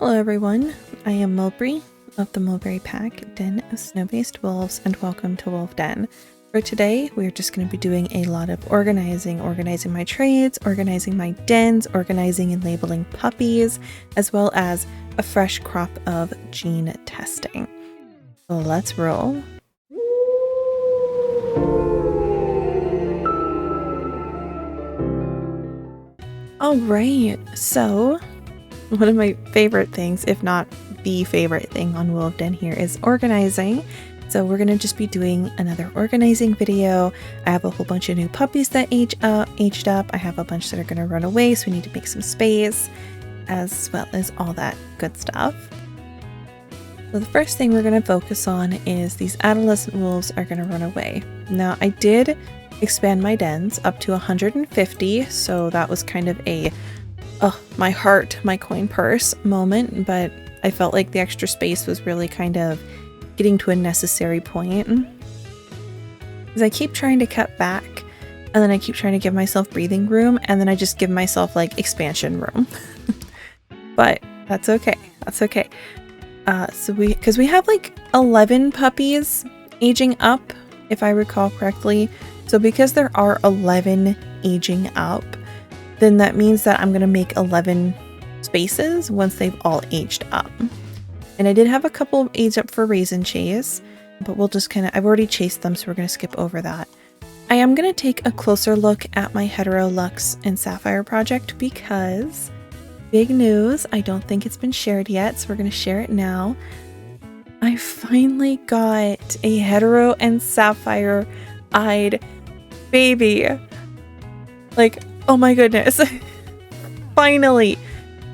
Hello everyone, I am Mulbre of the Mulbre Pack, Den of Snow-Based Wolves, and welcome to Wolvden. For today, we're just going to be doing a lot of organizing my trades, organizing my dens, organizing and labeling puppies, as well as a fresh crop of gene testing. So let's roll. Alright, so one of my favorite things, if not the favorite thing on Wolvden here, is organizing. So we're going to just be doing another organizing video. I have a whole bunch of new puppies that aged up. I have a bunch that are going to run away, so we need to make some space, as well as all that good stuff. So the first thing we're going to focus on is these adolescent wolves are going to run away. Now, I did expand my dens up to 150, so that was kind of a my heart, my coin purse moment, but I felt like the extra space was really kind of getting to a necessary point. Because I keep trying to cut back, and then I keep trying to give myself breathing room, and then I just give myself like expansion room. But that's okay. That's okay. Because we have like 11 puppies aging up, if I recall correctly. So because there are 11 aging up, then that means that I'm going to make 11 spaces once they've all aged up. And I did have a couple aged up for raisin chase, but we'll just I've already chased them, so we're going to skip over that. I am going to take a closer look at my Hetero Lux and Sapphire project because big news, I don't think it's been shared yet, so we're going to share it now. I finally got a Hetero and Sapphire eyed baby. Like, oh my goodness. Finally.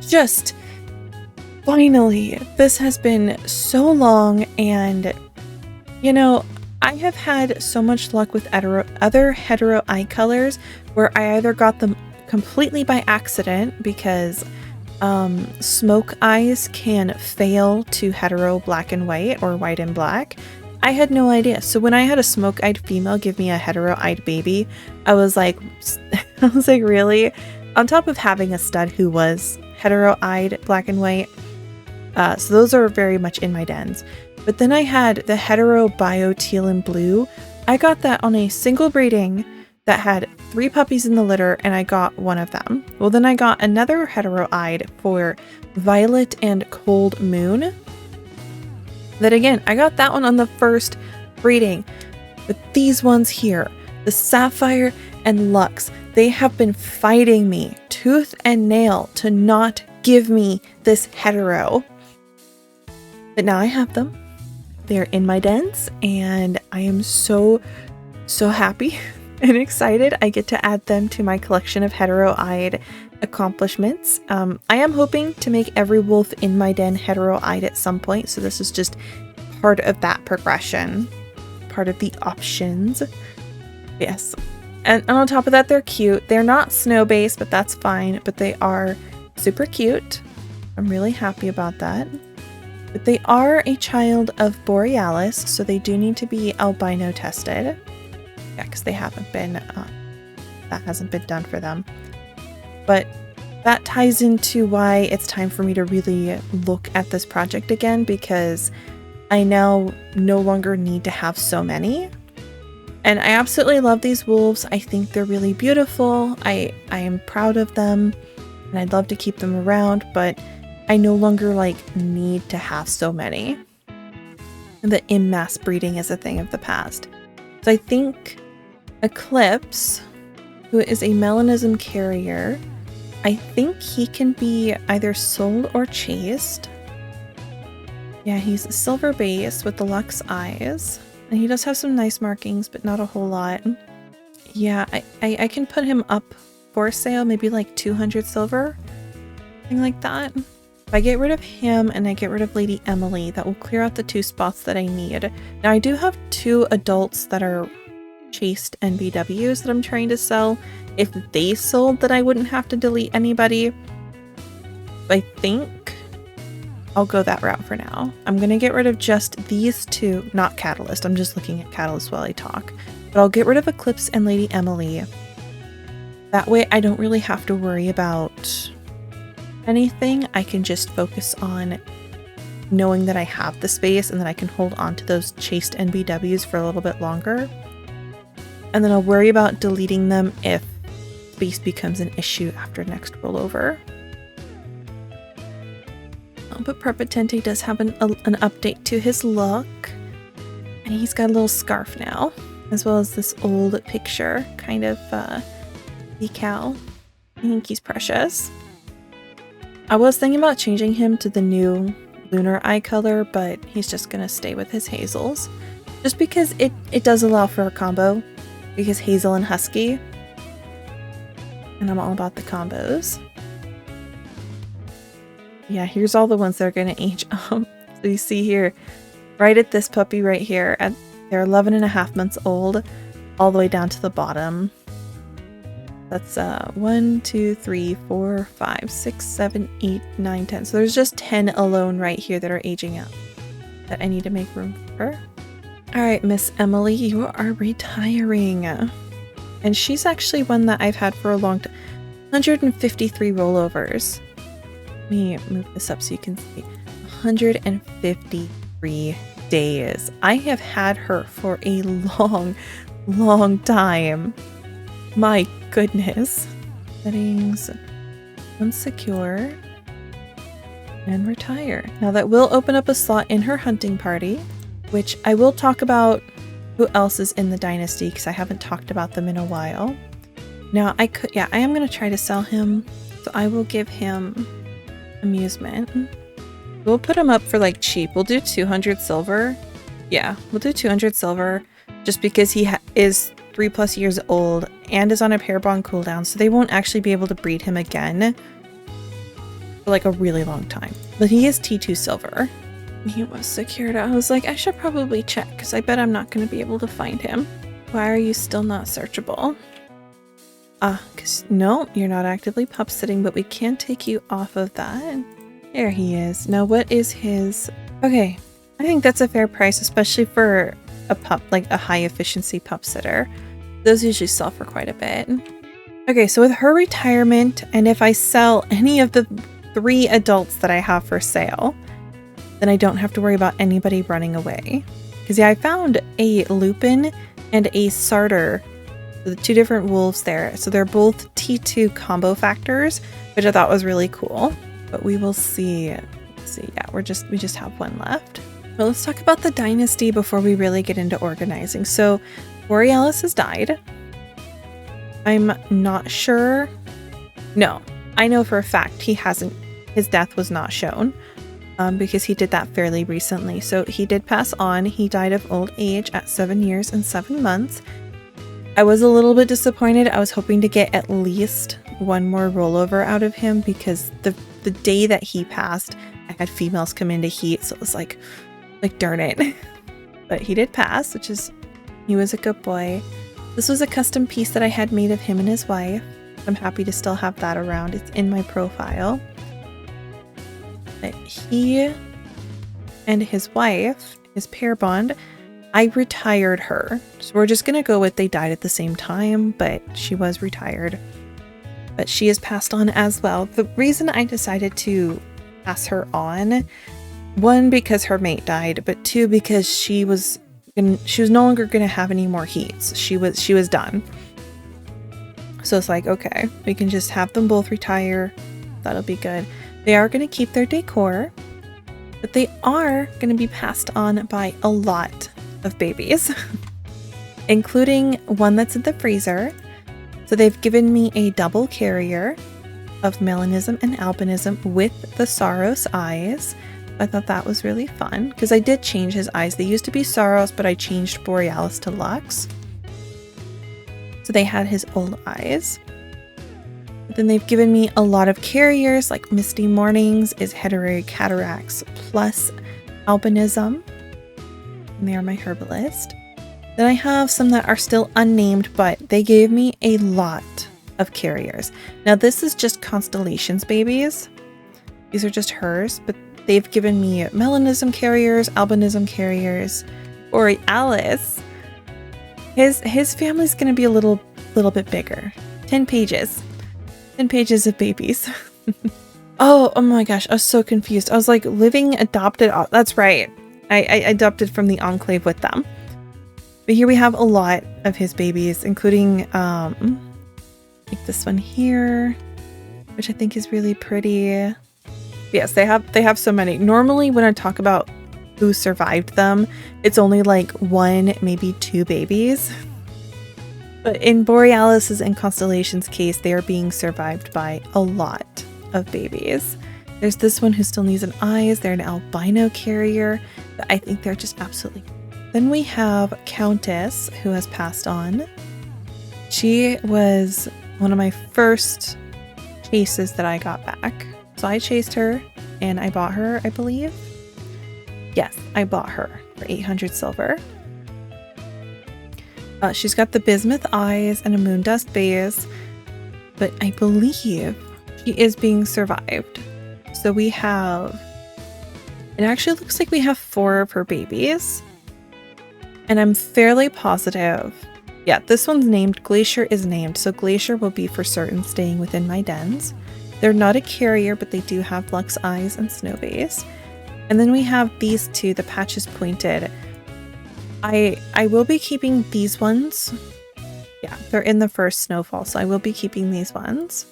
Just finally. This has been so long, and you know, I have had so much luck with other hetero eye colors where I either got them completely by accident because smoke eyes can fail to hetero black and white or white and black. I had no idea. So when I had a smoke-eyed female give me a hetero-eyed baby, I was like, really? On top of having a stud who was hetero-eyed black and white. So those are very much in my dens. But then I had the hetero bio teal and blue. I got that on a single breeding that had 3 puppies in the litter, and I got one of them. Well, then I got another hetero-eyed for violet and cold moon. That again, I got that one on the first breeding, but these ones here, the Sapphire and Lux, they have been fighting me tooth and nail to not give me this hetero. But now I have them. They're in my dens, and I am so happy and excited. I get to add them to my collection of hetero-eyed accomplishments. I am hoping to make every wolf in my den hetero-eyed at some point, so this is just part of that progression, part of the options. Yes, and on top of that, they're cute. They're not snow-based, but that's fine, but they are super cute. I'm really happy about that. But they are a child of Borealis, so they do need to be albino tested. Yeah, because they haven't been, that hasn't been done for them. But that ties into why it's time for me to really look at this project again, because I now no longer need to have so many. And I absolutely love these wolves. I think they're really beautiful. I am proud of them, and I'd love to keep them around, but I no longer need to have so many. The en masse breeding is a thing of the past. So I think Eclipse, who is a melanism carrier, I think he can be either sold or chased. Yeah, he's silver base with the Lux eyes. And he does have some nice markings, but not a whole lot. Yeah, I can put him up for sale, maybe like 200 silver. Something like that. If I get rid of him and I get rid of Lady Emily, that will clear out the 2 spots that I need. Now, I do have 2 adults that are chased NBWs that I'm trying to sell. If they sold, that I wouldn't have to delete anybody. I think I'll go that route for now. I'm going to get rid of just these 2, not Catalyst. I'm just looking at Catalyst while I talk. But I'll get rid of Eclipse and Lady Emily. That way I don't really have to worry about anything, I can just focus on knowing that I have the space and that I can hold on to those chased NBWs for a little bit longer. And then I'll worry about deleting them if space becomes an issue after next rollover. But Prepotente does have an update to his look. And he's got a little scarf now, as well as this old picture kind of decal. I think he's precious. I was thinking about changing him to the new lunar eye color, but he's just gonna stay with his hazels. Just because it does allow for a combo, because hazel and husky. And I'm all about the combos. Yeah, here's all the ones that are gonna age up. So you see here, right at this puppy right here, they're 11.5 months old, all the way down to the bottom. That's 1, 2, 3, 4, 5, 6, 7, 8, 9, 10. So there's just 10 alone right here that are aging up that I need to make room for. All right, Miss Emily, you are retiring. And she's actually one that I've had for a long time. 153 rollovers. Let me move this up so you can see. 153 days. I have had her for a long time. My goodness. Settings, unsecure, and retire. Now that will open up a slot in her hunting party, which I will talk about who else is in the dynasty because I haven't talked about them in a while. Now I am going to try to sell him, so I will give him amusement. We'll put him up for like cheap. We'll do 200 silver. Yeah, we'll do 200 silver just because he is 3+ years old and is on a pair bond cooldown, so they won't actually be able to breed him again for like a really long time. But he is T2 silver. He was secured. I was like, I should probably check because I bet I'm not going to be able to find him. Why are you still not searchable? Because no, you're not actively pup sitting, but we can take you off of that. There he is. Now what is his... Okay, I think that's a fair price, especially for a pup, like a high efficiency pup sitter. Those usually sell for quite a bit. Okay, so with her retirement, and if I sell any of the 3 adults that I have for sale, then I don't have to worry about anybody running away. Because yeah, I found a Lupin and a Sarter, the 2 different wolves there. So they're both T2 combo factors, which I thought was really cool. But we will see. Let's see, yeah, we just have 1 left. But let's talk about the dynasty before we really get into organizing. So Borealis has died. I'm not sure. No, I know for a fact he hasn't. His death was not shown because he did that fairly recently. So he did pass on. He died of old age at 7 years and 7 months. I was a little bit disappointed. I was hoping to get at least 1 more rollover out of him because the day that he passed, I had females come into heat. So it was like darn it. But he did pass, which is, he was a good boy. This was a custom piece that I had made of him and his wife. I'm happy to still have that around. It's in my profile. But he and his wife, his pair bond, I retired her. So we're just going to go with they died at the same time, but she was retired. But she is passed on as well. The reason I decided to pass her on, 1, because her mate died, but 2, because she was no longer going to have any more heats. She was done. So it's like, okay, we can just have them both retire. That'll be good. They are going to keep their decor, but they are going to be passed on by a lot of babies, including 1 that's in the freezer. So they've given me a double carrier of melanism and albinism with the Saros eyes. I thought that was really fun because I did change his eyes. They used to be Saros, but I changed Borealis to Lux. So they had his old eyes. But then they've given me a lot of carriers, like Misty Mornings is Hereditary Cataracts plus albinism. And they are my herbalist. Then I have some that are still unnamed, but they gave me a lot of carriers. Now this is just Constellations babies. These are just hers, but they've given me melanism carriers, albinism carriers, Borealis. His family's gonna be a little bit bigger. 10 pages. 10 pages of babies. Oh my gosh, I was so confused. I was like, living adopted. Oh, that's right. I adopted from the enclave with them. But here we have a lot of his babies, including like this one here, which I think is really pretty. Yes, they have so many. Normally when I talk about who survived them, it's only like 1, maybe 2 babies. But in Borealis's and Constellation's case, they are being survived by a lot of babies. There's this one who still needs an eyes. They're an albino carrier, but I think they're just absolutely. Then we have Countess, who has passed on. She was one of my first chases that I got back. So I chased her and I bought her, I believe. Yes, I bought her for 800 silver. She's got the bismuth eyes and a moondust base, but I believe she is being survived. So we have, it actually looks like we have 4 of her babies. And I'm fairly positive, yeah, this one's named, Glacier is named, so Glacier will be for certain staying within my dens. They're not a carrier, but they do have Lux eyes and snow base. And then we have these 2, the patches pointed. I will be keeping these ones. Yeah, they're in the first snowfall, so I will be keeping these ones.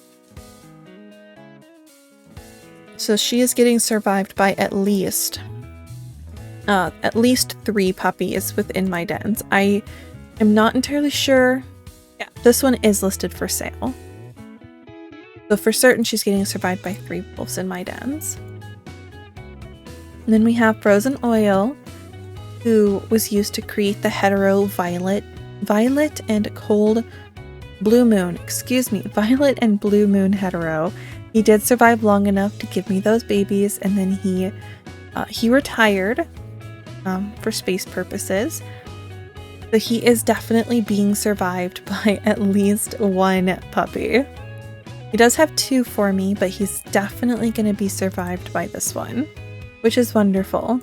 So she is getting survived by at least 3 puppies within my dens. I am not entirely sure. Yeah, this one is listed for sale. So for certain, she's getting survived by 3 wolves in my dens. And then we have Frozen Oil, who was used to create the hetero Violet and Cold Blue Moon. Excuse me, Violet and Blue Moon hetero. He did survive long enough to give me those babies, and then he retired for space purposes. So he is definitely being survived by at least 1 puppy. He does have 2 for me, but he's definitely going to be survived by this one, which is wonderful.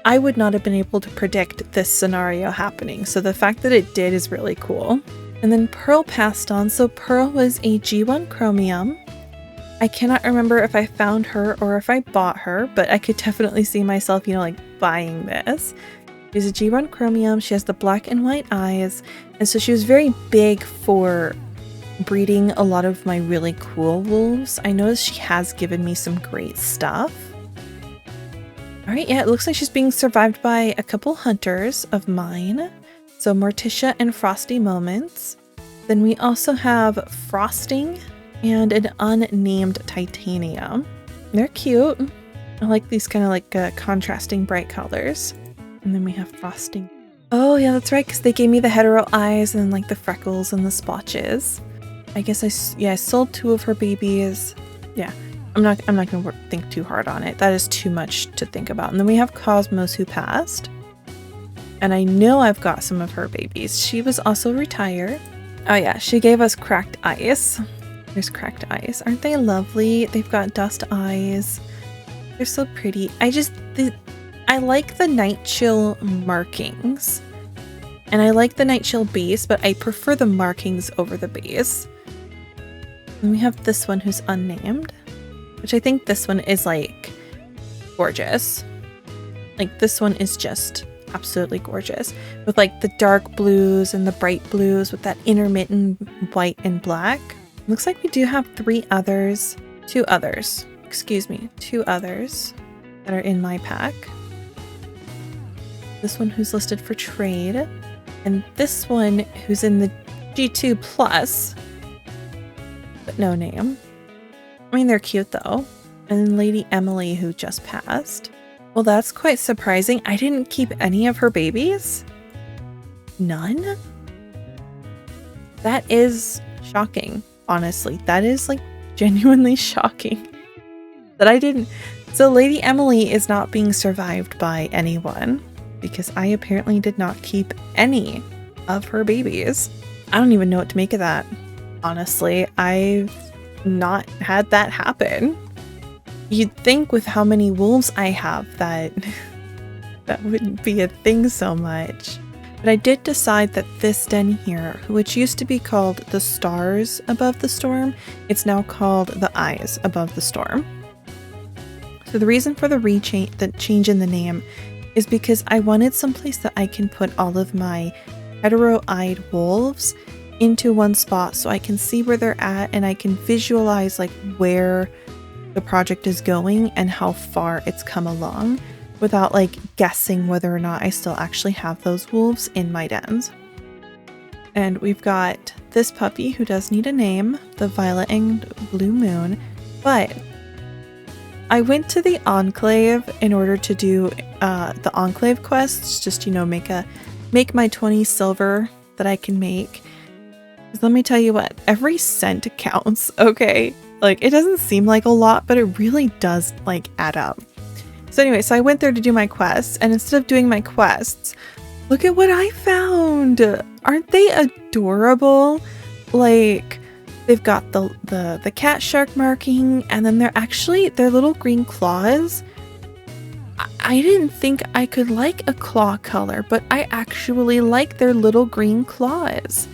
I would not have been able to predict this scenario happening, so the fact that it did is really cool. And then Pearl passed on. So Pearl was a G1 Chromium. I cannot remember if I found her or if I bought her, but I could definitely see myself, like buying this. She's a G1 Chromium. She has the black and white eyes, and so she was very big for breeding a lot of my really cool wolves. I noticed she has given me some great stuff. Alright, yeah, it looks like she's being survived by a couple hunters of mine. So Morticia and Frosty Moments. Then we also have Frosting and an unnamed Titanium. They're cute. I like these kind of like contrasting bright colors. And then we have Frosting. Oh yeah, that's right, because they gave me the hetero eyes and like the freckles and the splotches. I guess I sold 2 of her babies. Yeah. I'm not gonna think too hard on it. That is too much to think about. And then we have Cosmos, who passed. And I know I've got some of her babies. She was also retired. Oh yeah, she gave us cracked eyes. There's cracked eyes. Aren't they lovely? They've got dust eyes. They're so pretty. I like the Night Chill markings. And I like the Night Chill base, but I prefer the markings over the base. And we have this one who's unnamed, which I think this one is like gorgeous. Like this one is just absolutely gorgeous with like the dark blues and the bright blues with that intermittent white and black. Looks like we do have 2 others that are in my pack. This one who's listed for trade, and this one who's in the G2 plus, but no name. I mean, they're cute though. And then Lady Emily, who just passed. Well, that's quite surprising. I didn't keep any of her babies. None? That is shocking, honestly. That is like genuinely shocking that I didn't. So Lady Emily is not being survived by anyone because I apparently did not keep any of her babies. I don't even know what to make of that. Honestly, I've not had that happen. You'd think with how many wolves I have that that wouldn't be a thing so much. But I did decide that this den here, which used to be called the Stars Above the Storm, it's now called the Eyes Above the Storm. So the reason for the change in the name is because I wanted someplace that I can put all of my hetero-eyed wolves into one spot so I can see where they're at and I can visualize like where the project is going and how far it's come along without like guessing whether or not I still actually have those wolves in my dens. And we've got this puppy who does need a name, the Violet and Blue Moon, but I went to the Enclave in order to do the Enclave quests, just, you know, make my 20 silver that I can make. Because let me tell you what, every cent counts, okay? Like, it doesn't seem like a lot, but it really does, like, add up. So anyway, so I went there to do my quests, and instead of doing my quests, look at what I found! Aren't they adorable? Like, they've got the cat shark marking, and then they're little green claws. I didn't think I could like a claw color, but I actually like their little green claws.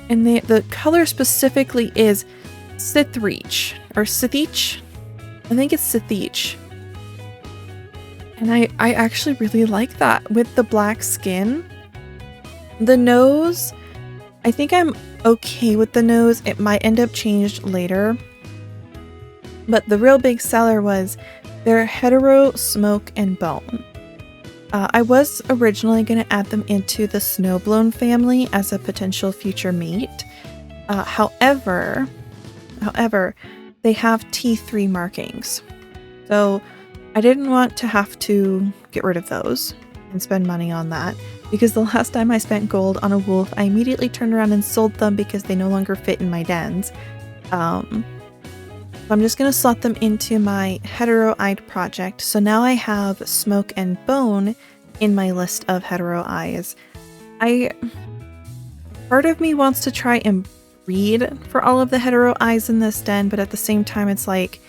And the color specifically is Sithreach, or Sithich. I think it's Sithich. And I actually really like that with the black skin. The nose, I think I'm okay with the nose. It might end up changed later. But the real big seller was their hetero smoke and bone. I was originally going to add them into the Snowblown family as a potential future mate. However, they have T3 markings. So I didn't want to have to get rid of those and spend money on that, because the last time I spent gold on a wolf, I immediately turned around and sold them because they no longer fit in my dens. I'm just going to slot them into my hetero-eyed project. So now I have smoke and bone in my list of hetero eyes. Part of me wants to try and breed for all of the hetero eyes in this den, but at the same time it's like,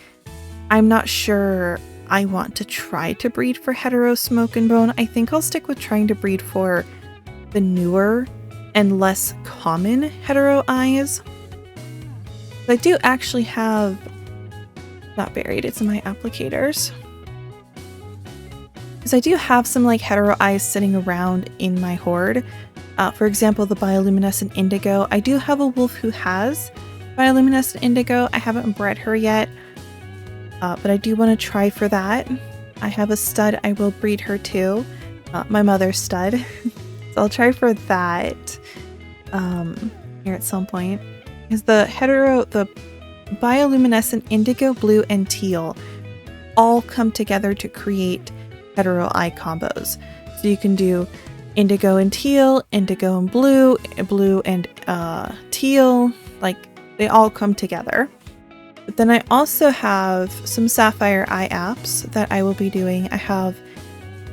I'm not sure I want to try to breed for hetero smoke and bone. I think I'll stick with trying to breed for the newer and less common hetero eyes. I do actually have, not buried, it's in my applicators. Because I do have some like hetero eyes sitting around in my horde. For example, the bioluminescent indigo. I do have a wolf who has bioluminescent indigo. I haven't bred her yet. But I do want to try for that. I have a stud I will breed her to. My mother's stud. So I'll try for that here at some point. Because the bioluminescent indigo, blue, and teal all come together to create hetero eye combos. So you can do indigo and teal, indigo and blue, blue and teal. Like, they all come together. But then I also have some sapphire eye apps that I will be doing. I have,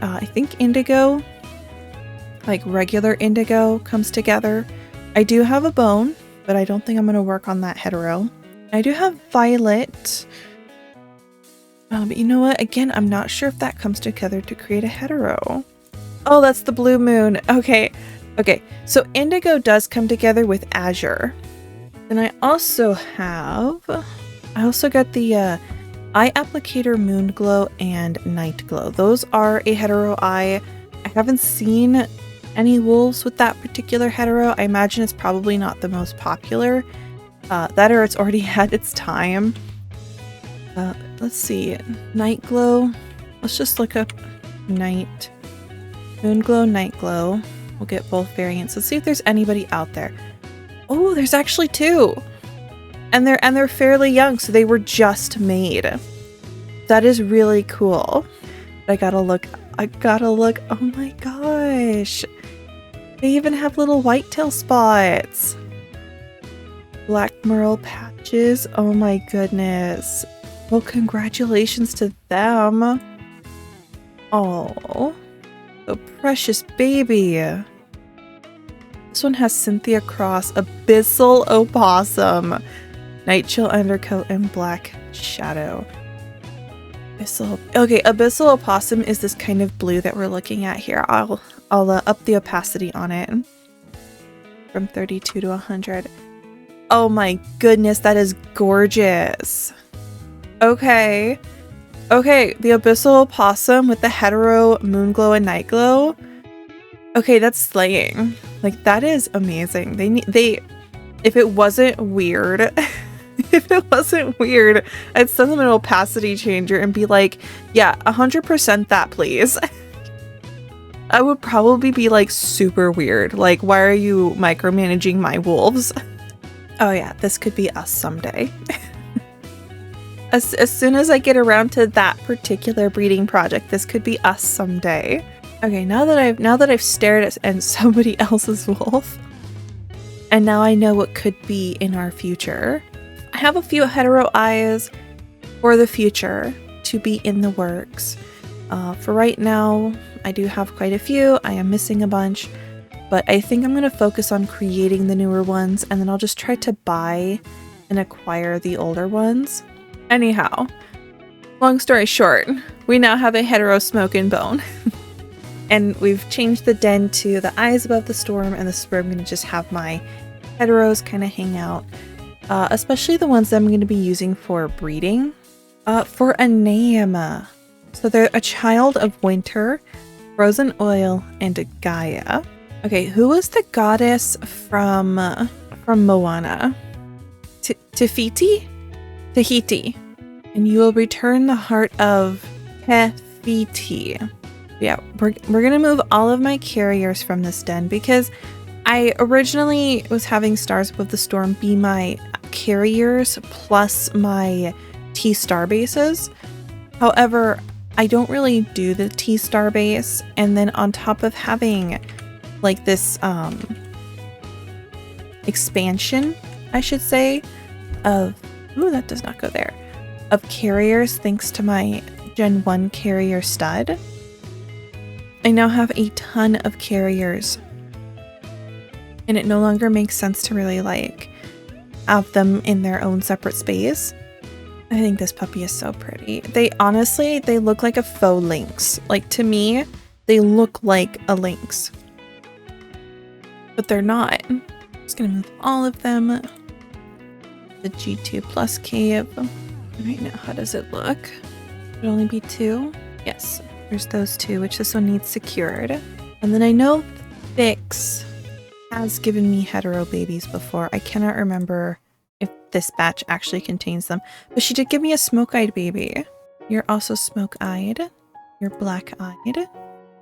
I think indigo, like regular indigo comes together. I do have a bone, but I don't think I'm going to work on that hetero. I do have violet. But you know what? Again, I'm not sure if that comes together to create a hetero. Oh, that's the blue moon. Okay. Okay. So indigo does come together with azure. Then I also got the eye applicator moon glow and night glow. Those are a hetero eye. I haven't seen any wolves with that particular hetero. I imagine it's probably not the most popular. That or it's already had its time. Let's see. Night glow. Let's just look up night. Moon glow, night glow. We'll get both variants. Let's see if there's anybody out there. Oh, there's actually two. And they're fairly young, so they were just made. That is really cool. I gotta look. Oh my gosh. They even have little whitetail spots. Black merle patches. Oh my goodness. Well, congratulations to them. Oh, the precious baby. This one has Cynthia Cross, Abyssal Opossum, Night Chill Undercoat, and Black Shadow. Okay, abyssal opossum is this kind of blue that we're looking at here. I'll up the opacity on it from 32 to 100. Oh my goodness, that is gorgeous. Okay. Okay, the abyssal opossum with the hetero moon glow and night glow. Okay, that's slaying. Like, that is amazing. If it wasn't weird, I'd send them an opacity changer and be like, yeah, 100% that, please. I would probably be like super weird. Like, why are you micromanaging my wolves? Oh yeah, this could be us someday. As soon as I get around to that particular breeding project, this could be us someday. Okay, now that I've stared at somebody else's wolf, and now I know what could be in our future. I have a few hetero eyes for the future to be in the works. For right now, I do have quite a few. I am missing a bunch, but I think I'm going to focus on creating the newer ones, and then I'll just try to buy and acquire the older ones. Anyhow, long story short, we now have a hetero smoke and bone. And we've changed the den to the eyes above the storm, and this is where I'm going to just have my heteros kind of hang out. Especially the ones that I'm going to be using for breeding. For a name. So they're a child of winter, frozen oil, and a Gaia. Okay, who was the goddess from Moana? Tahiti? And you will return the heart of Tahiti. Yeah, we're gonna move all of my carriers from this den because I originally was having Stars Above the Storm be my carriers plus my T-star bases. However, I don't really do the T-star base, and then on top of having like this expansion, I should say, of that does not go there, of carriers thanks to my Gen 1 carrier stud. I now have a ton of carriers, and it no longer makes sense to really like have them in their own separate space. I think this puppy is so pretty. They look like a faux lynx. Like, to me, they look like a lynx, but they're not. I'm just gonna move all of them. The G2 plus cave. Right now, how does it look? Should only be 2. Yes. There's those 2, which this one needs secured. And then I know Vix has given me hetero babies before. I cannot remember if this batch actually contains them, but she did give me a smoke-eyed baby. You're also smoke-eyed, you're black-eyed,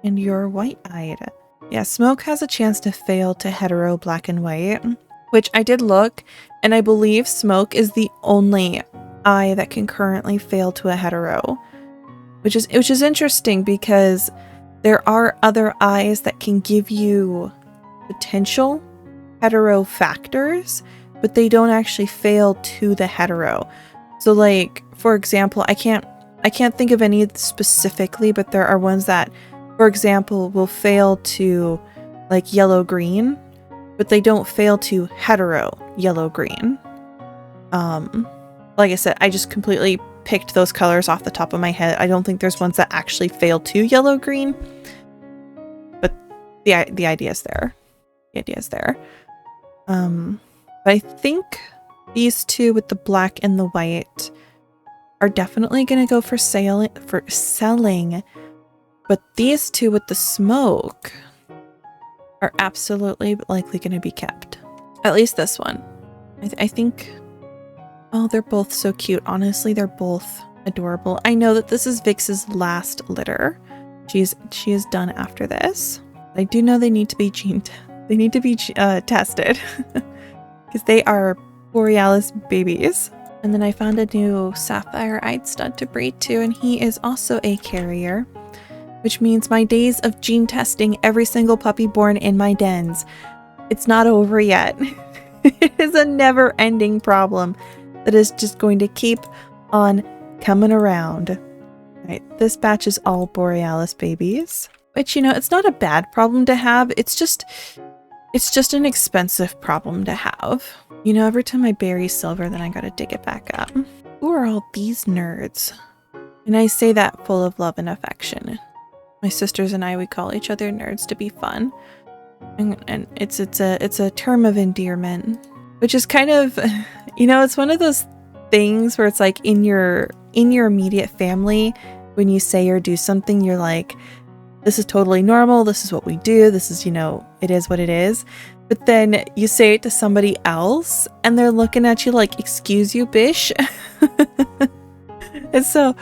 and you're white-eyed. Yeah, Smoke has a chance to fail to hetero black and white, which I did look, and I believe Smoke is the only eye that can currently fail to a hetero. Which is interesting because there are other eyes that can give you potential hetero factors, but they don't actually fail to the hetero. So, like, for example, I can't think of any specifically, but there are ones that, for example, will fail to like yellow-green, but they don't fail to hetero yellow-green. Like I said, I just completely picked those colors off the top of my head. I don't think there's ones that actually fail to yellow-green, but the idea is there. The idea is there. But I think these 2 with the black and the white are definitely going to go for selling, but these 2 with the smoke are absolutely likely going to be kept. At least this one. I think. Oh, they're both so cute. Honestly, they're both adorable. I know that this is Vix's last litter. She is done after this. I do know they need to be tested because they are Borealis babies. And then I found a new sapphire-eyed stud to breed to, and he is also a carrier, which means my days of gene testing every single puppy born in my dens, it's not over yet. It is a never-ending problem that is just going to keep on coming around. Right, this batch is all Borealis babies, which, you know, it's not a bad problem to have. It's just an expensive problem to have. You know, every time I bury silver, then I gotta dig it back up. Who are all these nerds? And I say that full of love and affection. My sisters and I, we call each other nerds to be fun. And it's a term of endearment, which is kind of, it's one of those things where it's like in your immediate family, when you say or do something, you're like, this is totally normal. This is what we do. This is, it is what it is. But then you say it to somebody else and they're looking at you like, excuse you, bish. And so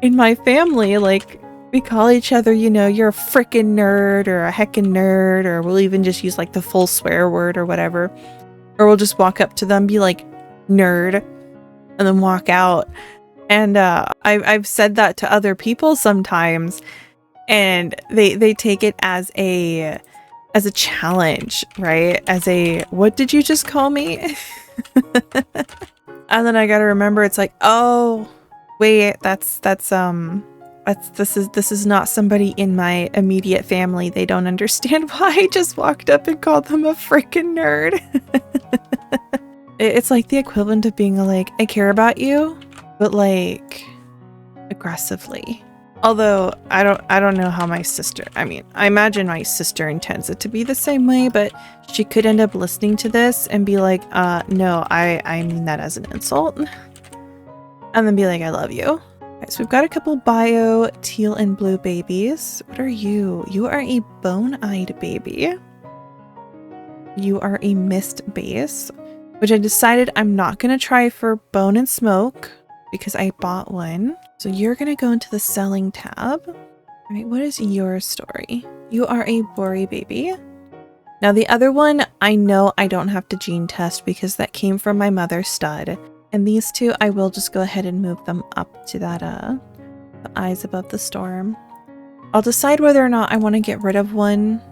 in my family, like, we call each other, you're a frickin' nerd or a heckin' nerd, or we'll even just use like the full swear word or whatever. Or we'll just walk up to them, be like, nerd, and then walk out. And I've said that to other people sometimes, and they take it as a challenge, right? As a, what did you just call me? And then I gotta remember, it's like, oh, wait, this is not somebody in my immediate family. They don't understand why I just walked up and called them a freaking nerd. It's like the equivalent of being like, I care about you, but like aggressively. Although I don't know how my sister, I imagine my sister intends it to be the same way, but she could end up listening to this and be like, no, I mean that as an insult. And then be like, I love you. Okay, so we've got a couple bio teal and blue babies. What are you? You are a bone-eyed baby. You are a mist base, which I decided I'm not going to try for bone and smoke because I bought one. So you're going to go into the selling tab. All right, what is your story? You are a Bori baby. Now the other one, I know I don't have to gene test because that came from my mother's stud. And these two, I will just go ahead and move them up to that, the eyes above the storm. I'll decide whether or not I want to get rid of one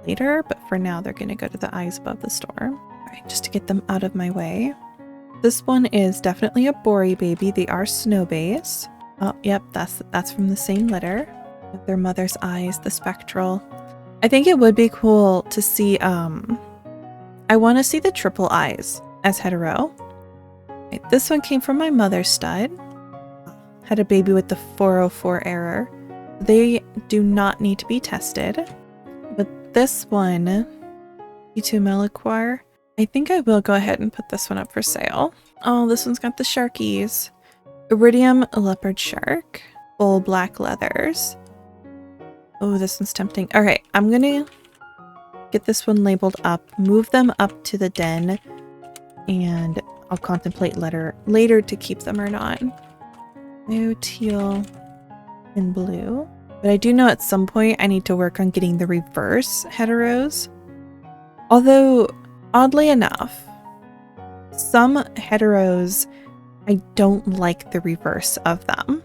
later, but for now, they're going to go to the eyes above the storm. All right, just to get them out of my way. This one is definitely a Bori baby. They are snow base. Oh, yep, that's from the same litter. With their mother's eyes, the spectral. I think it would be cool to see, I want to see the triple eyes as hetero. Right, this one came from my mother's stud. Had a baby with the 404 error. They do not need to be tested. But this one, E2 Meliquar, I think I will go ahead and put this one up for sale. Oh, this one's got the sharkies. Iridium leopard shark. Full black leathers. Oh, this one's tempting. All right, I'm gonna get this one labeled up, move them up to the den, and I'll contemplate later to keep them or not. No teal and blue. But I do know at some point I need to work on getting the reverse heteros. Although, oddly enough, some heteros, I don't like the reverse of them.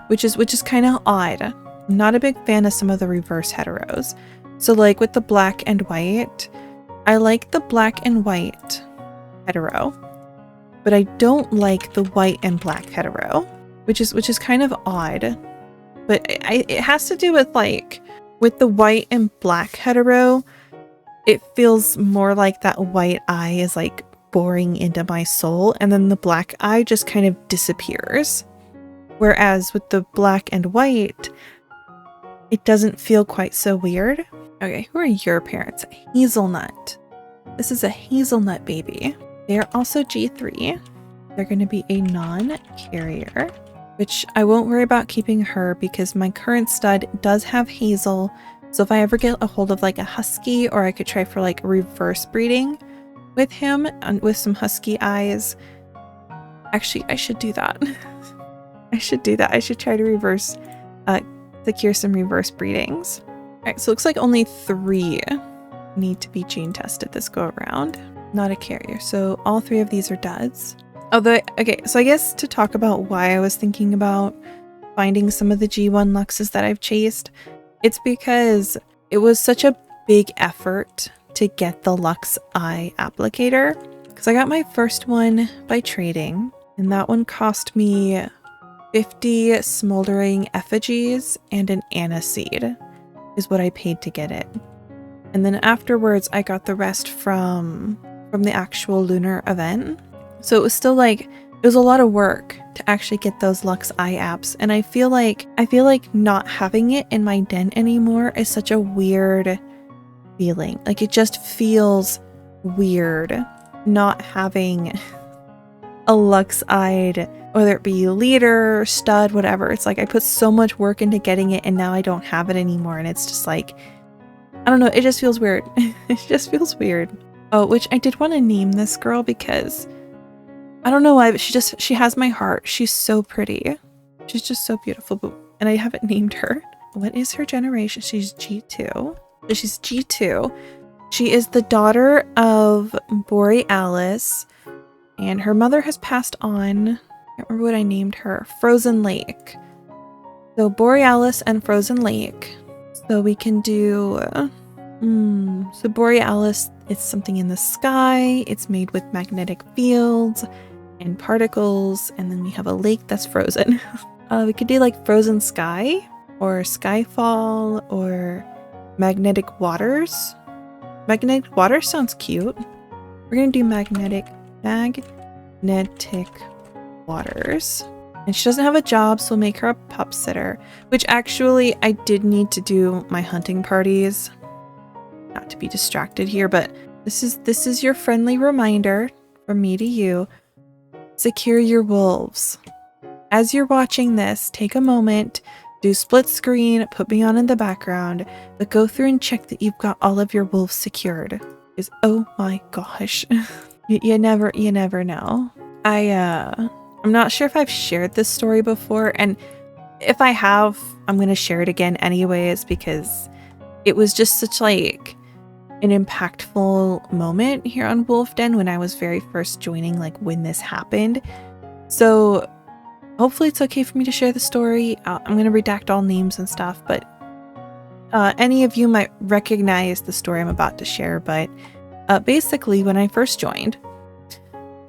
Which is kind of odd. I'm not a big fan of some of the reverse heteros. So like with the black and white, I like the black and white hetero. But I don't like the white and black hetero, which is kind of odd. But it has to do with like, with the white and black hetero, it feels more like that white eye is like boring into my soul, and then the black eye just kind of disappears. Whereas with the black and white, it doesn't feel quite so weird. Okay, who are your parents? Hazelnut. This is a hazelnut baby. They are also G3. They're going to be a non-carrier, which I won't worry about keeping her because my current stud does have hazel. So if I ever get a hold of like a husky, or I could try for like reverse breeding with him and with some husky eyes. Actually, I should do that. I should do that. I should try to secure some reverse breedings. All right, so it looks like only 3 need to be gene tested this go around. Not a carrier. So all 3 of these are duds. Although, okay, so I guess to talk about why I was thinking about finding some of the G1 Luxes that I've chased, it's because it was such a big effort to get the Lux Eye applicator. Because I got my first one by trading, and that one cost me 50 smoldering effigies and an aniseed is what I paid to get it. And then afterwards, I got the rest from the actual lunar event. So it was still like it was a lot of work to actually get those Lux Eye apps, and I feel like not having it in my den anymore is such a weird feeling. Like, it just feels weird not having a Lux Eyed, whether it be leader, stud, whatever. It's like I put so much work into getting it and now I don't have it anymore, and it's just like, I don't know, it just feels weird. It just feels weird. Oh, which I did want to name this girl because I don't know why, but she has my heart. She's so pretty. She's just so beautiful, and I haven't named her. What is her generation? She's G2. She's G2. She is the daughter of Borealis, and her mother has passed on. I can't remember what I named her. Frozen Lake. So Borealis and Frozen Lake. So we can do... so Borealis, it's something in the sky. It's made with magnetic fields and particles. And then we have a lake that's frozen. We could do like Frozen Sky or Skyfall or Magnetic Waters. Magnetic Water sounds cute. We're gonna do Magnetic Waters. And she doesn't have a job, so we'll make her a pup sitter. Which actually, I did need to do my hunting parties. Not to be distracted here, but this is your friendly reminder from me to you. Secure your wolves. As you're watching this, take a moment, do split screen, put me on in the background, but go through and check that you've got all of your wolves secured. Because, oh my gosh, you never know. I'm not sure if I've shared this story before, and if I have, I'm gonna share it again anyways, because it was just such like an impactful moment here on Wolvden when I was very first joining, like when this happened. So hopefully it's okay for me to share the story. I'm gonna redact all names and stuff, but any of you might recognize the story I'm about to share. But basically, when I first joined,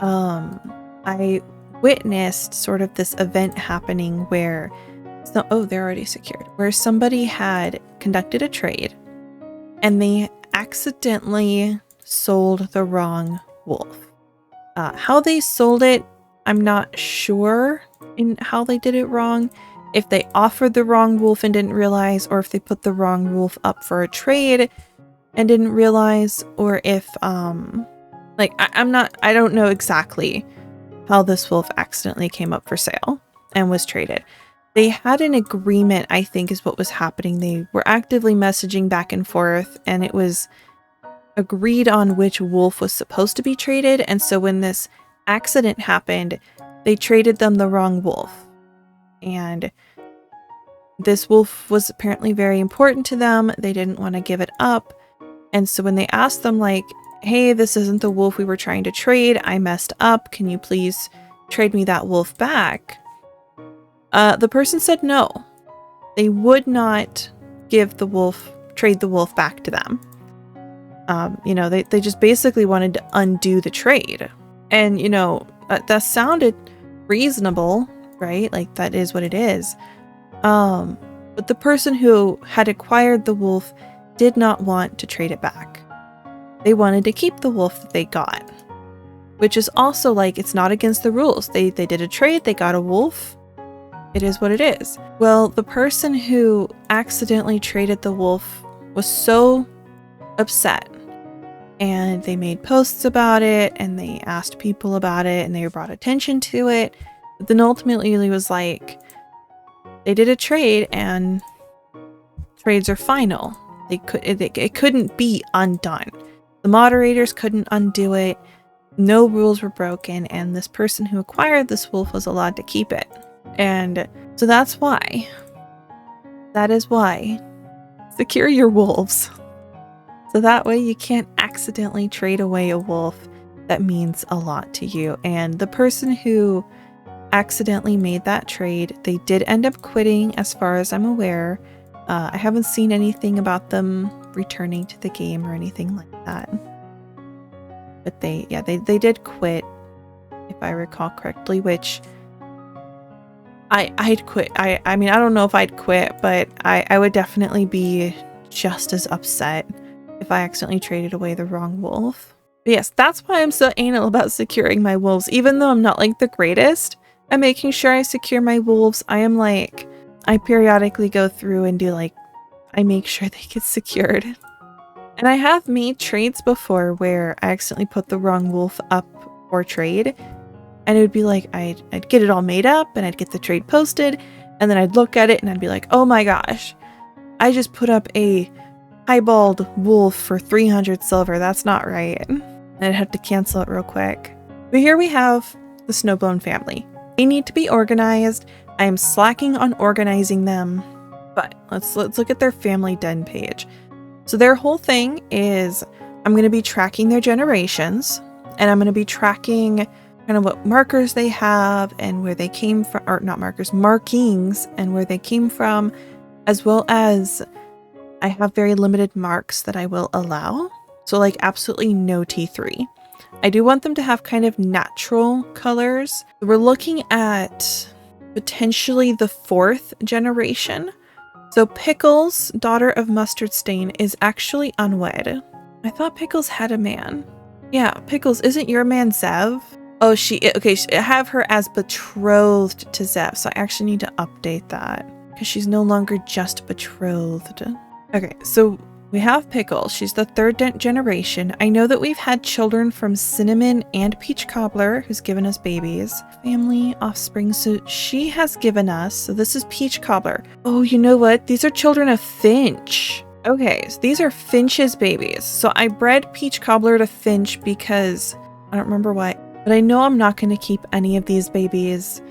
I witnessed sort of this event happening where, they're already secured, where somebody had conducted a trade and they accidentally sold the wrong wolf. How they sold it, I'm not sure in how they did it wrong. If they offered the wrong wolf and didn't realize, or if they put the wrong wolf up for a trade and didn't realize, or if I don't know exactly how this wolf accidentally came up for sale and was traded. They had an agreement, I think is what was happening. They were actively messaging back and forth, and it was agreed on which wolf was supposed to be traded. And so when this accident happened, they traded them the wrong wolf. And this wolf was apparently very important to them. They didn't want to give it up. And so when they asked them, like, hey, this isn't the wolf we were trying to trade. I messed up. Can you please trade me that wolf back? The person said no. They would not trade the wolf back to them. They just basically wanted to undo the trade. And, that sounded reasonable, right? Like, that is what it is. But the person who had acquired the wolf did not want to trade it back. They wanted to keep the wolf that they got, which is also like, it's not against the rules. They did a trade, they got a wolf. It is what it is. Well, the person who accidentally traded the wolf was so upset, and they made posts about it, and they asked people about it, and they brought attention to it. But then ultimately it was like, they did a trade, and trades are final. It couldn't be undone. The moderators couldn't undo it. No rules were broken, and this person who acquired this wolf was allowed to keep it. And so that's why. That is why. Secure your wolves. So that way you can't accidentally trade away a wolf that means a lot to you. And the person who accidentally made that trade, they did end up quitting as far as I'm aware. I haven't seen anything about them returning to the game or anything like that. But they did quit, if I recall correctly, which I'd quit. I mean, I don't know if I'd quit, but I would definitely be just as upset if I accidentally traded away the wrong wolf. But yes, that's why I'm so anal about securing my wolves. Even though I'm not like the greatest at making sure I secure my wolves, I am like, I periodically go through and do like, I make sure they get secured. And I have made trades before where I accidentally put the wrong wolf up for trade. And it would be like, I'd get it all made up and I'd get the trade posted. And then I'd look at it and I'd be like, oh my gosh, I just put up a piebald wolf for 300 silver. That's not right. And I'd have to cancel it real quick. But here we have the Snowbone family. They need to be organized. I am slacking on organizing them. But let's look at their family den page. So their whole thing is I'm going to be tracking their generations, and I'm going to be tracking kind of what markers they have and where they came from, or not markers, markings and where they came from, as well as I have very limited marks that I will allow. So like absolutely no T3. I do want them to have kind of natural colors. We're looking at potentially the 4th generation. So Pickles, daughter of Mustard Stain, is actually unwed. I thought Pickles had a man. Yeah, Pickles, isn't your man Zev? Oh, okay, I have her as betrothed to Zev, so I actually need to update that because she's no longer just betrothed. Okay, so we have Pickles. She's the 3rd generation. I know that we've had children from Cinnamon and Peach Cobbler, who's given us babies. Family, offspring, so she has given us, so this is Peach Cobbler. Oh, you know what? These are children of Finch. Okay, so these are Finch's babies. So I bred Peach Cobbler to Finch because, I don't remember why, but I know I'm not going to keep any of these babies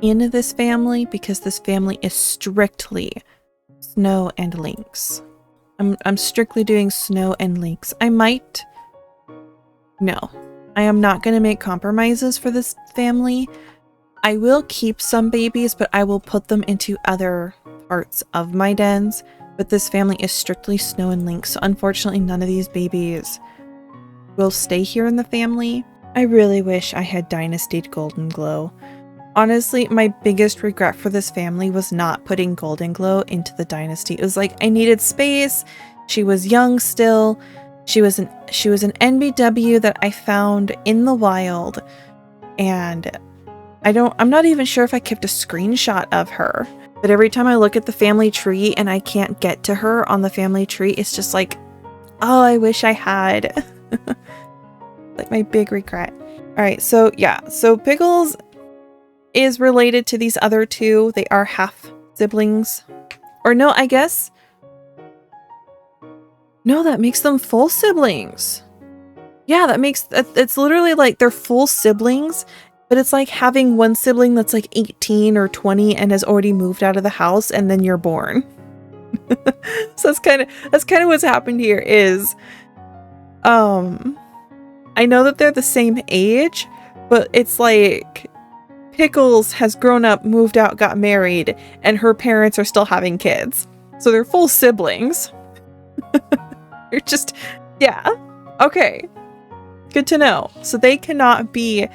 in this family because this family is strictly Snow and Lynx. I'm strictly doing Snow and Lynx. No, I am not going to make compromises for this family. I will keep some babies, but I will put them into other parts of my dens. But this family is strictly Snow and Lynx, so unfortunately none of these babies will stay here in the family. I really wish I had Dynastied Golden Glow. Honestly, my biggest regret for this family was not putting Golden Glow into the dynasty. It was like I needed space. She was young still. She was an NBW that I found in the wild, and I'm not even sure if I kept a screenshot of her. But every time I look at the family tree and I can't get to her on the family tree, it's just like, oh, I wish I had. Like my big regret. All right, so yeah, so Pickles is related to these other two. They are half siblings. Or no, I guess. No, that makes them full siblings. Yeah, it's literally like they're full siblings, but it's like having one sibling that's like 18 or 20 and has already moved out of the house and then you're born. So that's kind of what's happened here is I know that they're the same age, but it's like Pickles has grown up, moved out, got married, and her parents are still having kids. So they're full siblings. You're just, yeah. Okay. Good to know. So they cannot be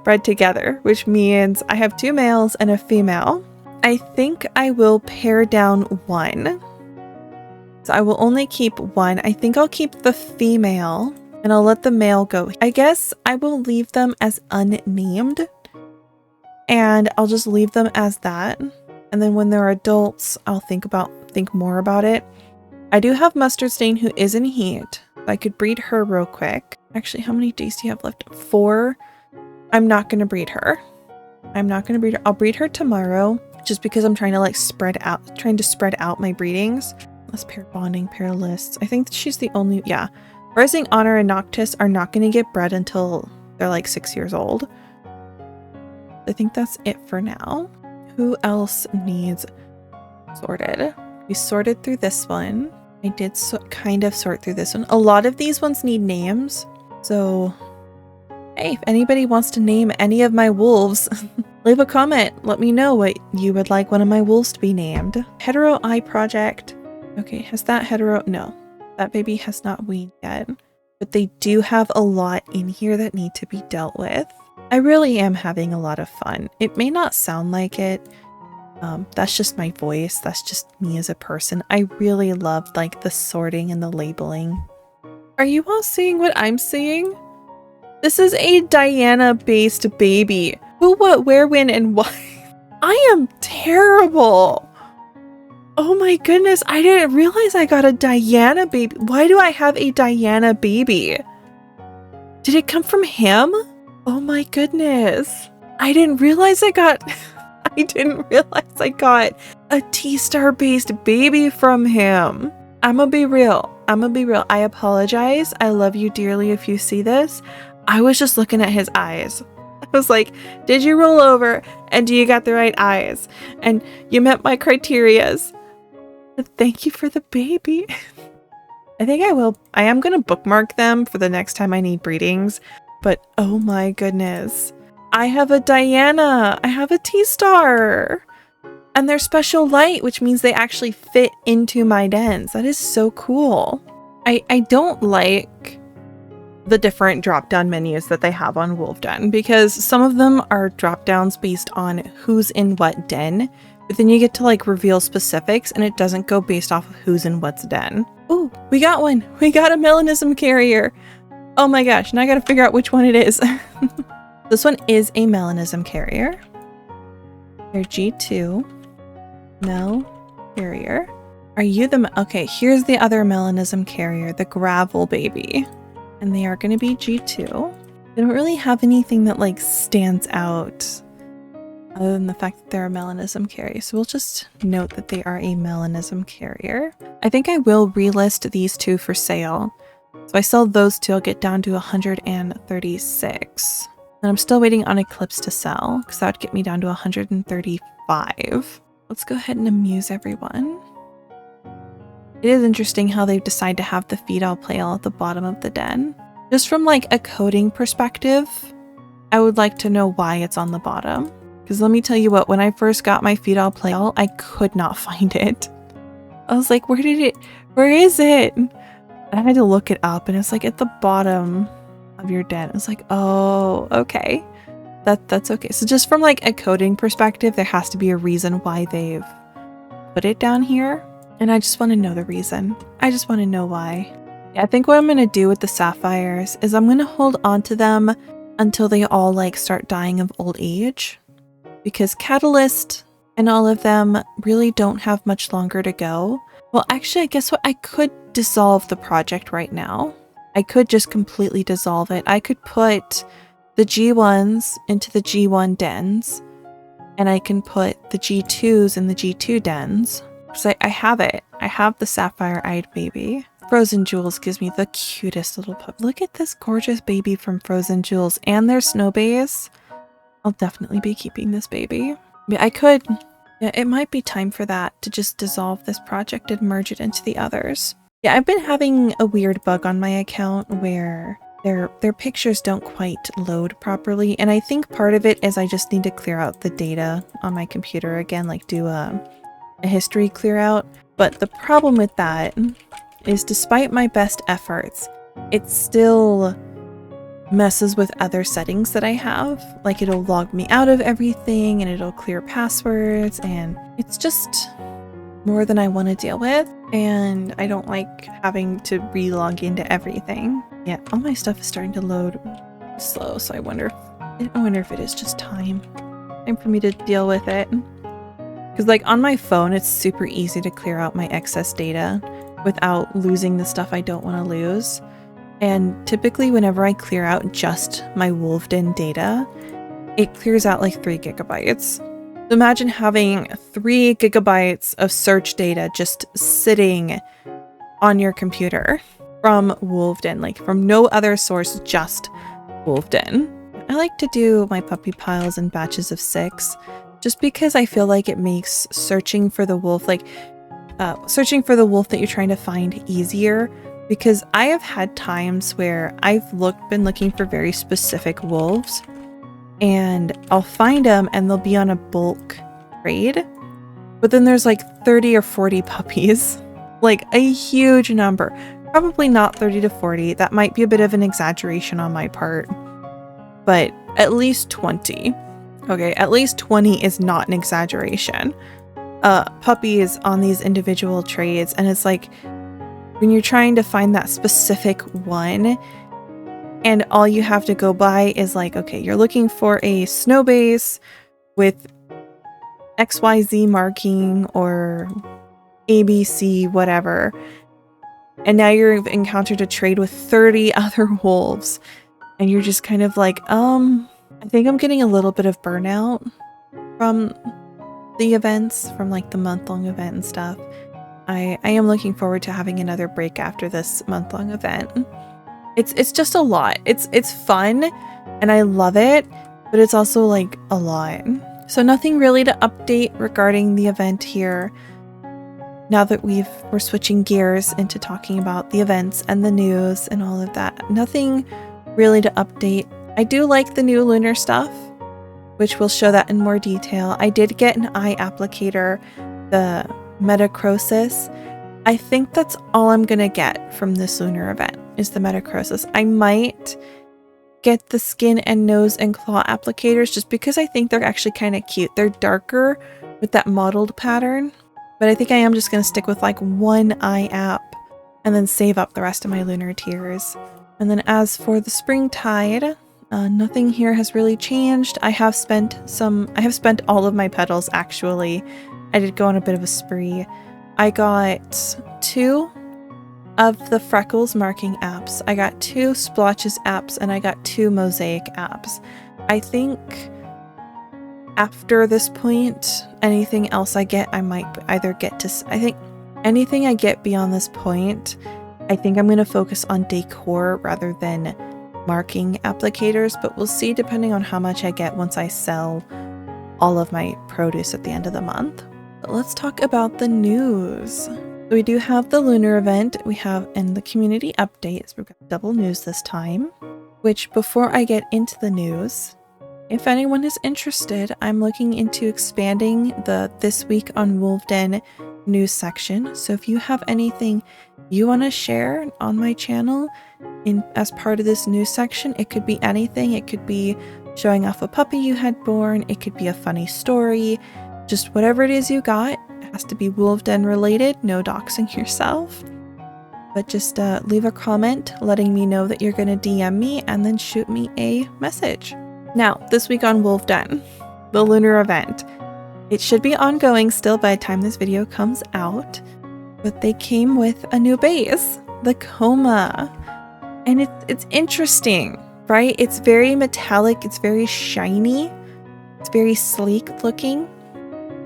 bred together, which means I have 2 males and a female. I think I will pare down 1. So I will only keep 1. I think I'll keep the female and I'll let the male go. I guess I will leave them as unnamed. And I'll just leave them as that. And then when they're adults, I'll think more about it. I do have Mustard Stain who is in heat. I could breed her real quick. Actually, how many days do you have left? 4. I'm not going to breed her. I'll breed her tomorrow just because I'm trying to spread out my breedings. Let's pair bonding, pair lists. I think she's the only, yeah. Rising Honor and Noctis are not going to get bred until they're like 6 years old. I think that's it for now. Who else needs sorted? We sorted through this one. I did kind of sort through this one. A lot of these ones need names. So, hey, if anybody wants to name any of my wolves, leave a comment. Let me know what you would like one of my wolves to be named. Hetero Eye Project. Okay, has that hetero? No, that baby has not weaned yet. But they do have a lot in here that need to be dealt with. I really am having a lot of fun. It may not sound like it. That's just my voice. That's just me as a person. I really love the sorting and the labeling. All Are you all seeing what I'm seeing? This is a Diana-based baby. Who, what, where, when, and why? I am terrible. Oh my goodness, I didn't realize I got a Diana baby. Why do I have a Diana baby? Did it come from him? Oh my goodness. I didn't realize I got a T-star based baby from him. I'ma be real. I apologize. I love you dearly if you see this. I was just looking at his eyes. I was like, did you roll over? And do you got the right eyes? And you met my criterias. Thank you for the baby. I think I am going to bookmark them for the next time I need breedings. But oh my goodness. I have a Diana. I have a T-star. And they're special light, which means they actually fit into my dens. That is so cool. I don't like the different drop-down menus that they have on Wolvden because some of them are drop-downs based on who's in what den. But then you get to like reveal specifics and it doesn't go based off of who's in what's den. Oh, we got one. We got a melanism carrier. Oh my gosh, now I gotta figure out which one it is. This one is a melanism carrier. They're G2. Mel carrier. Are you the... Okay, here's the other melanism carrier, the gravel baby. And they are gonna be G2. They don't really have anything that like stands out other than the fact that they're a melanism carrier. So we'll just note that they are a melanism carrier. I think I will relist these two for sale. So I sell those two, I'll get down to 136. And I'm still waiting on Eclipse to sell because that would get me down to 135. Let's go ahead and amuse everyone. It is interesting how they've decided to have the feed-all play-all at the bottom of the den. Just from like a coding perspective, I would like to know why it's on the bottom. Because let me tell you what, when I first got my feed-all play-all, I could not find it. I was like, where is it? I had to look it up and it's like at the bottom of your den. It's like, oh, okay. That's okay. So just from like a coding perspective, there has to be a reason why they've put it down here. And I just want to know the reason. I just want to know why. Yeah, I think what I'm going to do with the sapphires is I'm going to hold on to them until they all like start dying of old age. Because Catalyst and all of them really don't have much longer to go. Well, actually, I guess what? I could dissolve the project right now. I could just completely dissolve it. I could put the G1s into the G1 dens. And I can put the G2s in the G2 dens. Because I have it. I have the sapphire-eyed baby. Frozen Jewels gives me the cutest little pup. Look at this gorgeous baby from Frozen Jewels and their snow base. I'll definitely be keeping this baby. I could... Yeah, it might be time for that to just dissolve this project and merge it into the others. Yeah, I've been having a weird bug on my account where their pictures don't quite load properly. And I think part of it is I just need to clear out the data on my computer again, like do a history clear out. But the problem with that is despite my best efforts, it still messes with other settings that I have. Like it'll log me out of everything and it'll clear passwords and it's just more than I want to deal with. And I don't like having to re-log into everything. Yeah, all my stuff is starting to load slow, so I wonder if it is just time for me to deal with it. Because like on my phone, it's super easy to clear out my excess data without losing the stuff I don't want to lose. And typically whenever I clear out just my Wolvden data, it clears out like 3 gigabytes. So imagine having 3 gigabytes of search data just sitting on your computer from Wolvden, like from no other source, just Wolvden. I like to do my puppy piles in batches of 6, just because I feel like it makes searching for the wolf, searching for the wolf that you're trying to find easier. Because I have had times where I've been looking for very specific wolves and I'll find them and they'll be on a bulk trade. But then there's like 30 or 40 puppies, like a huge number. Probably not 30 to 40. That might be a bit of an exaggeration on my part, but at least 20. Okay, at least 20 is not an exaggeration. Puppies on these individual trades, and it's like, when you're trying to find that specific one, and all you have to go by is like, okay, you're looking for a snow base with XYZ marking or ABC, whatever. And now you've encountered a trade with 30 other wolves. And you're just kind of like, I think I'm getting a little bit of burnout from the events, from like the month-long event and stuff. I am looking forward to having another break after this month-long event. It's just a lot. It's fun and I love it, but it's also like a lot. So nothing really to update regarding the event here. Now that we're switching gears into talking about the events and the news and all of that. Nothing really to update. I do like the new lunar stuff, which will show that in more detail. I did get an eye applicator, the Metacrosis. I think that's all I'm gonna get from this lunar event is the Metacrosis. I might get the skin and nose and claw applicators just because I think they're actually kind of cute. They're darker with that mottled pattern, but I think I am just gonna stick with like one eye app and then save up the rest of my lunar tiers. And then as for the Springtide, nothing here has really changed. I have spent all of my petals actually. I did go on a bit of a spree. I got 2 of the Freckles marking apps. I got 2 Splotches apps and I got 2 Mosaic apps. I think after this point, anything else I get, I might either get to, I think anything I get beyond this point, I think I'm going to focus on decor rather than marking applicators, but we'll see depending on how much I get once I sell all of my produce at the end of the month. But let's talk about the news. We do have the lunar event. We have in the community updates. We've got double news this time, which before I get into the news, if anyone is interested, I'm looking into expanding the This Week on Wolvden news section. So if you have anything you want to share on my channel as part of this news section, it could be anything. It could be showing off a puppy you had born. It could be a funny story. Just whatever it is you got. It has to be Wolvden related, no doxing yourself. But just leave a comment letting me know that you're going to DM me and then shoot me a message. Now, this week on Wolvden, the lunar event. It should be ongoing still by the time this video comes out, but they came with a new base, the Coma. And it's interesting, right? It's very metallic, it's very shiny, it's very sleek looking.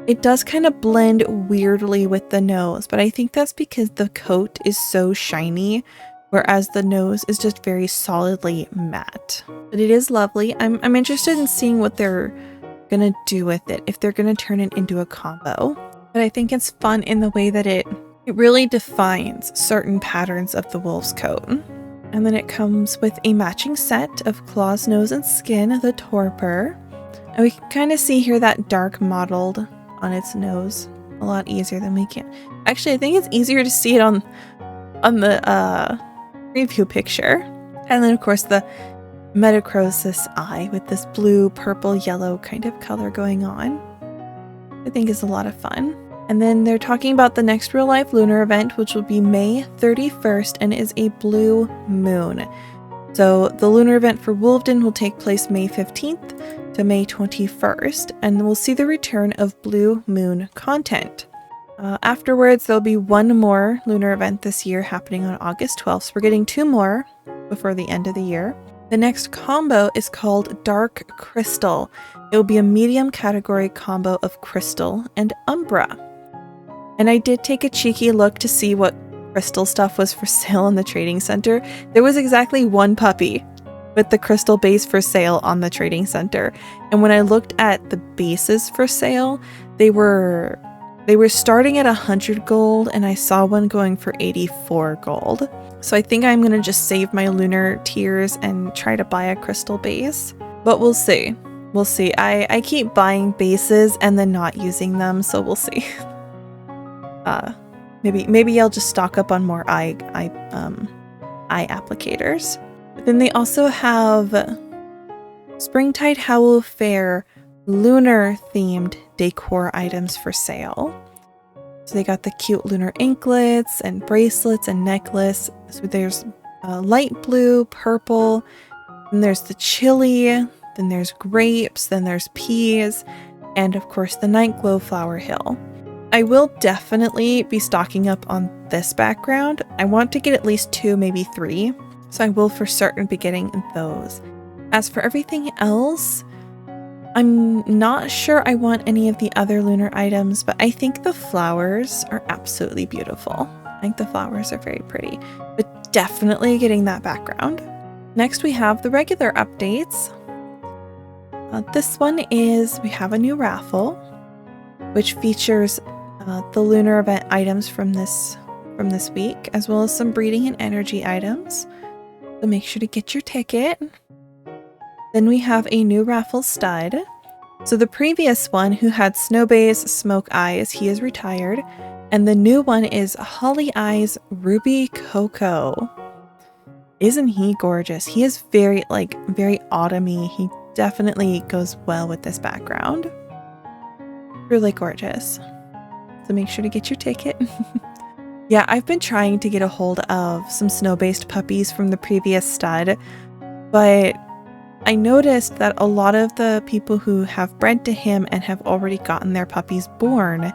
It does kind of blend weirdly with the nose, but I think that's because the coat is so shiny, whereas the nose is just very solidly matte. But it is lovely. I'm interested in seeing what they're gonna do with it, if they're gonna turn it into a combo. But I think it's fun in the way that it really defines certain patterns of the wolf's coat. And then it comes with a matching set of claws, nose, and skin, the torpor. And we can kind of see here that dark mottled on its nose a lot easier than we can. Actually, I think it's easier to see it on the preview picture. And then of course the Metacrosis eye with this blue, purple, yellow kind of color going on. I think is a lot of fun. And then they're talking about the next real life lunar event, which will be May 31st and is a blue moon. So the lunar event for Wolvden will take place May 15th to May 21st, and we'll see the return of blue moon content. Afterwards, there'll be one more lunar event this year happening on August 12th. So we're getting 2 more before the end of the year. The next combo is called Dark Crystal. It will be a medium category combo of Crystal and Umbra. And I did take a cheeky look to see what crystal stuff was for sale in the trading center. There was exactly 1 puppy with the crystal base for sale on the trading center. And when I looked at the bases for sale, they were starting at 100 gold, and I saw one going for 84 gold. So I think I'm gonna just save my lunar tiers and try to buy a crystal base. But we'll see. We'll see. I keep buying bases and then not using them, so we'll see. Maybe I'll just stock up on more eye applicators. But then they also have Springtide Howl Fair lunar themed decor items for sale. So they got the cute lunar anklets and bracelets and necklace. So there's light blue, purple, then there's the chili, then there's grapes, then there's peas, and of course the night glow flower hill. I will definitely be stocking up on this background. I want to get at least 2, maybe 3. So I will for certain be getting those. As for everything else, I'm not sure I want any of the other lunar items, but I think the flowers are absolutely beautiful. I think the flowers are very pretty, but definitely getting that background. Next, we have the regular updates. This one is, we have a new raffle, which features the lunar event items from this week, as well as some breeding and energy items. So make sure to get your ticket. Then we have a new raffle stud. So the previous one, who had Snowbay's Smoke Eyes, he is retired. And the new one is Holly Eyes Ruby Coco. Isn't he gorgeous? He is very autumny. He definitely goes well with this background. Really gorgeous. So make sure to get your ticket. Yeah, I've been trying to get a hold of some snow-based puppies from the previous stud, but I noticed that a lot of the people who have bred to him and have already gotten their puppies born,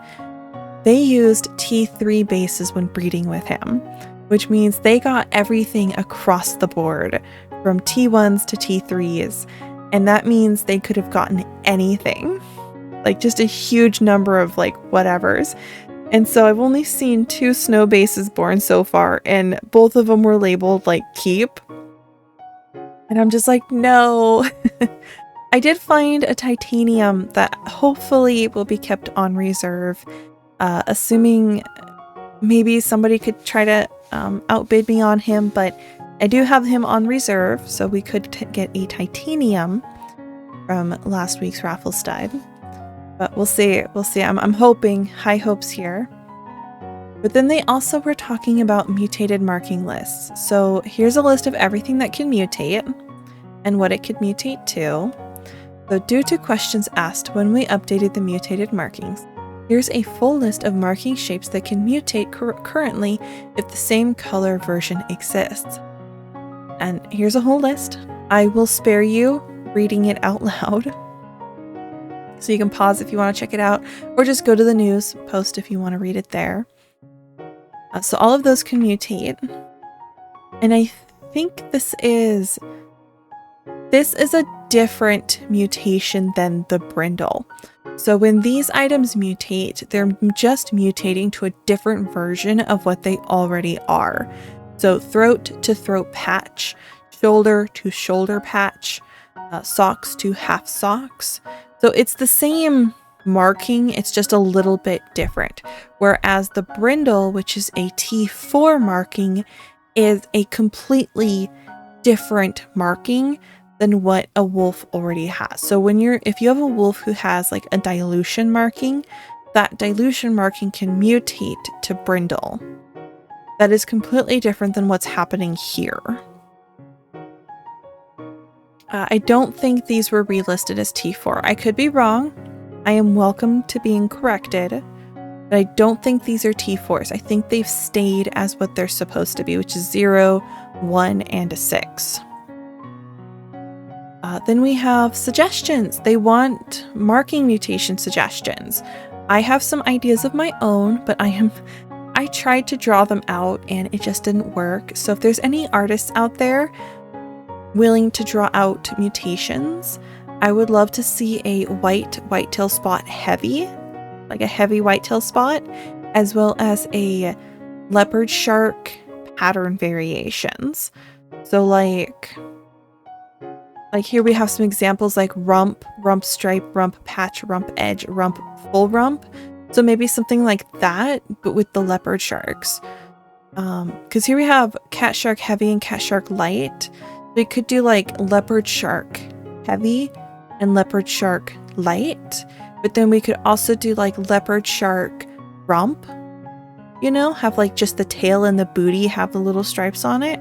they used T3 bases when breeding with him, which means they got everything across the board from T1s to T3s, and that means they could have gotten anything, like just a huge number of whatevers. And so I've only seen 2 snow bases born so far, and both of them were labeled keep. And I'm just like, no. I did find a titanium that hopefully will be kept on reserve, assuming maybe somebody could try to outbid me on him, but I do have him on reserve, so we could get a titanium from last week's raffle stud. But we'll see. I'm hoping, high hopes here. But then they also were talking about mutated marking lists. So here's a list of everything that can mutate and what it could mutate to. So due to questions asked when we updated the mutated markings, here's a full list of marking shapes that can mutate currently if the same color version exists. And here's a whole list. I will spare you reading it out loud. So you can pause if you want to check it out, or just go to the news post if you want to read it there. So all of those can mutate. And I think this is a different mutation than the brindle. So when these items mutate, they're just mutating to a different version of what they already are. So throat to throat patch, shoulder to shoulder patch, socks to half socks. So it's the same marking, it's just a little bit different. Whereas the brindle, which is a T4 marking, is a completely different marking than what a wolf already has. So if you have a wolf who has a dilution marking, that dilution marking can mutate to brindle. That is completely different than what's happening here. I don't think these were relisted as T4. I could be wrong. I am welcome to being corrected, but I don't think these are T4s. I think they've stayed as what they're supposed to be, which is 0, 1, and a 6. Then we have suggestions. They want marking mutation suggestions. I have some ideas of my own, but I tried to draw them out and it just didn't work. So if there's any artists out there willing to draw out mutations, I would love to see a whitetail spot heavy, like a heavy whitetail spot, as well as a leopard shark pattern variations. So like here we have some examples like rump stripe, rump patch, rump edge, rump full rump. So maybe something like that, but with the leopard sharks. Because here we have cat shark heavy and cat shark light. We could do leopard shark heavy and leopard shark light, but then we could also do leopard shark rump, have just the tail and the booty have the little stripes on it.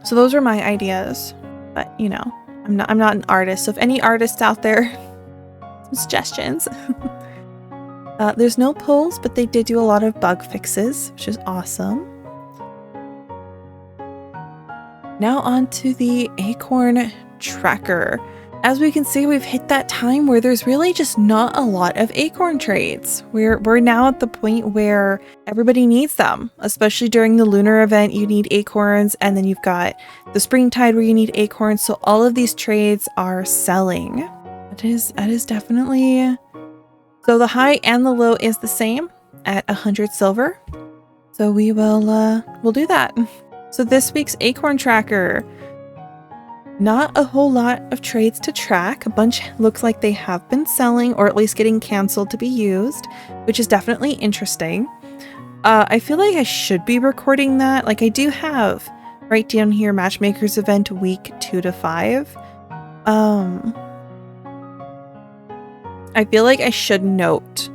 So those are my ideas, but I'm not an artist. So if any artists out there, some suggestions. There's no polls, but they did do a lot of bug fixes, which is awesome. Now on to the acorn tracker. As we can see, we've hit that time where there's really just not a lot of acorn trades. We're now at the point where everybody needs them, especially during the lunar event. You need acorns, and then you've got the springtide where you need acorns. So all of these trades are selling. That is definitely. So the high and the low is the same at 100 silver. So we'll do that. So this week's acorn tracker. Not a whole lot of trades to track. A bunch looks like they have been selling or at least getting canceled to be used, which is definitely interesting. I feel like I should be recording that. Like I do have right down here Matchmakers event week 2 to 5. I feel like I should note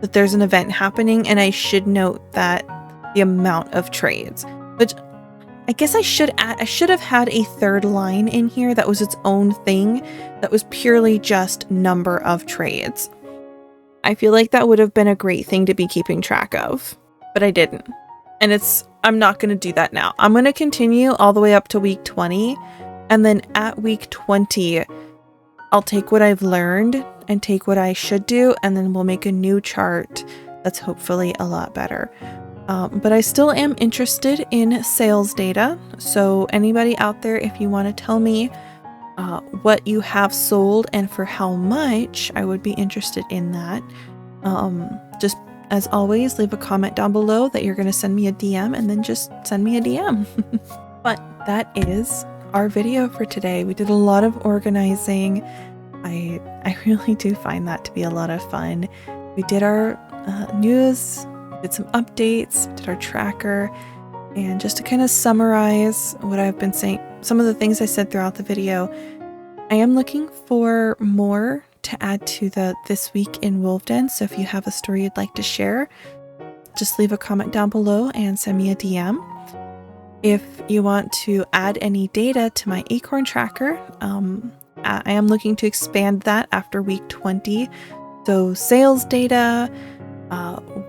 that there's an event happening, and I should note that the amount of trades, which I guess I should have had a third line in here that was its own thing, that was purely just number of trades. I feel like that would have been a great thing to be keeping track of, but I didn't. And I'm not going to do that now. I'm going to continue all the way up to week 20, and then at week 20, I'll take what I've learned and take what I should do, and then we'll make a new chart that's hopefully a lot better. But I still am interested in sales data. So anybody out there, if you want to tell me what you have sold and for how much, I would be interested in that. Just as always, leave a comment down below that you're going to send me a DM, and then just send me a DM. But that is our video for today. We did a lot of organizing. I really do find that to be a lot of fun. We did our news, did some updates, did our tracker, and just to kind of summarize what I've been saying, some of the things I said throughout the video, I am looking for more to add to the This Week in Wolvden. So if you have a story you'd like to share, just leave a comment down below and send me a DM. If you want to add any data to my acorn tracker, I am looking to expand that after week 20. So sales data,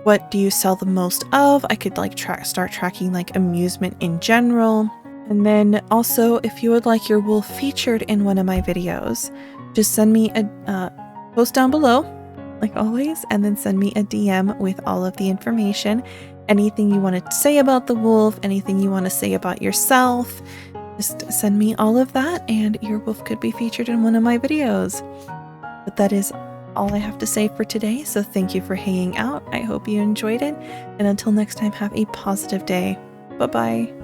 what do you sell the most of? I could like start tracking like amusement in general. And then also, if you would like your wolf featured in one of my videos, just send me a post down below, like always, and then send me a DM with all of the information. Anything you want to say about the wolf, anything you want to say about yourself, just send me all of that, and your wolf could be featured in one of my videos. But that is all I have to say for today, so thank you for hanging out. I hope you enjoyed it, and until next time, have a positive day. Bye-bye.